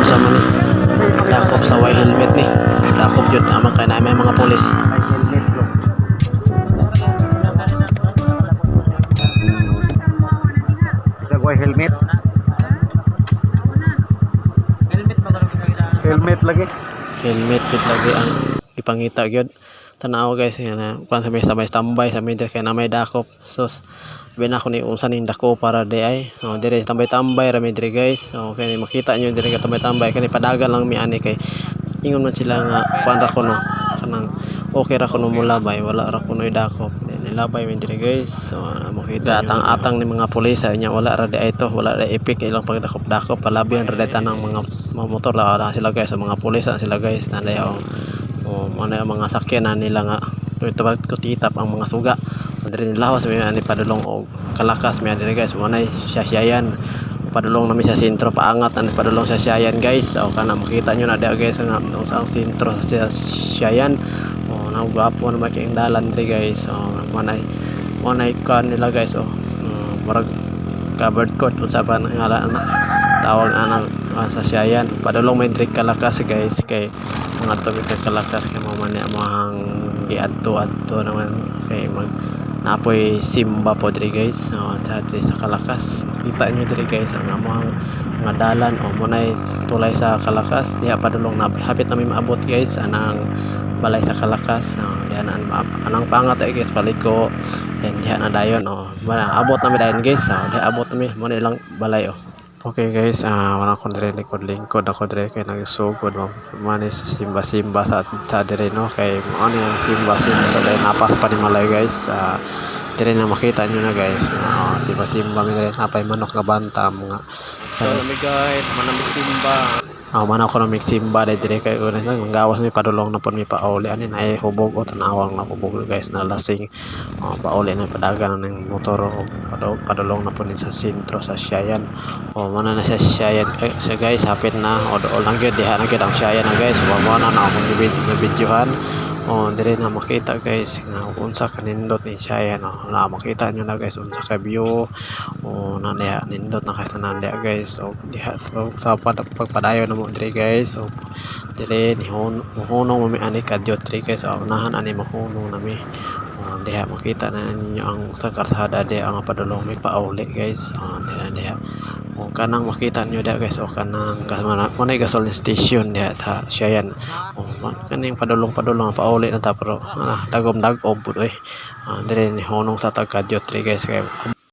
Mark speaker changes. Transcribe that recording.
Speaker 1: sa mo ni dakop sa white helmet ni dakop yun amang kay na may mga pulis.
Speaker 2: Helmet bro. Isa ko helmet. Helmet lagi.
Speaker 1: Helmet kit lagi ang ipangita gyud tanaw guys na kung sa may tambay sa middle kay na may dakop sus bina ko ni unsa ning dako para di ay dire tambay-tambay ra mi dire guys okay makita nyo dire ka tambay-tambay kani padagan lang mi ani kay ingon man sila nga kuan ra ko no kanang okay ra ko no mulabay wala ra ko no dakop nilabay mi dire guys so makita atang-atang ni mga pulis nya wala ra di ay to wala ra epic ilang pagdakop-dakop palabihan ra dayta ng mga motor la sila guys sa mga pulis sila guys na layo ano yung mga sakyanan nila nga ito ba kutitap ang mga suga dire nilahos may ani padulong og kalakas may dire guys mo nay syayan padulong nami sa sentro paangat ani padulong sa syayan guys o kana makita nyo na dia guys nga sa sentro sa syayan na gwapo na making dalan dire guys manay kan nila guys murag covered court unsa pa ngala tawag anang sa syayan padulong may dire kalakas guys kay mga tumig kalakas kay mo man amang giadto naman kay mag napoy simba po diri guys sa kalakas kita nyo diri guys ang among mga dalan munay tulay sa kalakas diha padulong na hapit na may maabot guys anang balay sa kalakas diha na anang pangat guys paliko then diha na dayon abot na mi dayon guys diha abot na mi mo ilang balay okay guys wala ko dire lingkod ako dire kay nagsugod manis simba sa dire no kay ano yung simba so dahil napas pa ni malay guys dire na makita nyo na guys simba mi dire napay manok nga banta mga mi guys manamig simba man ako na magsimba dahil dire kay ang gawas mi padulong na po mi pauli anin ay hubog o tanawang na hubog guys na lasing pauli na padagan ng motor padulong na po sa sentro sa syayan mana na sa syayan siya guys hapit na o lang yun diha na ang syayan na guys mana na akong nabidyohan dire na makita guys nga unsa kanindot ni syayan na makita nyo na guys unsa ka view na diha nindot na kasi na diha guys diha sa pagpadayon na mo dire guys dire ni hunong mo mi ani kadyo dire guys unahan ani mahunong nami diha makita na ninyo ang sa karsada diha ang padulong may pauli guys diha kanang makita nyo diha guys kanang manay gasoline station diha sa syayan kaning padulong pauli na ta pero dagom pud dire ni hunong sa tagkadyo dire guys kay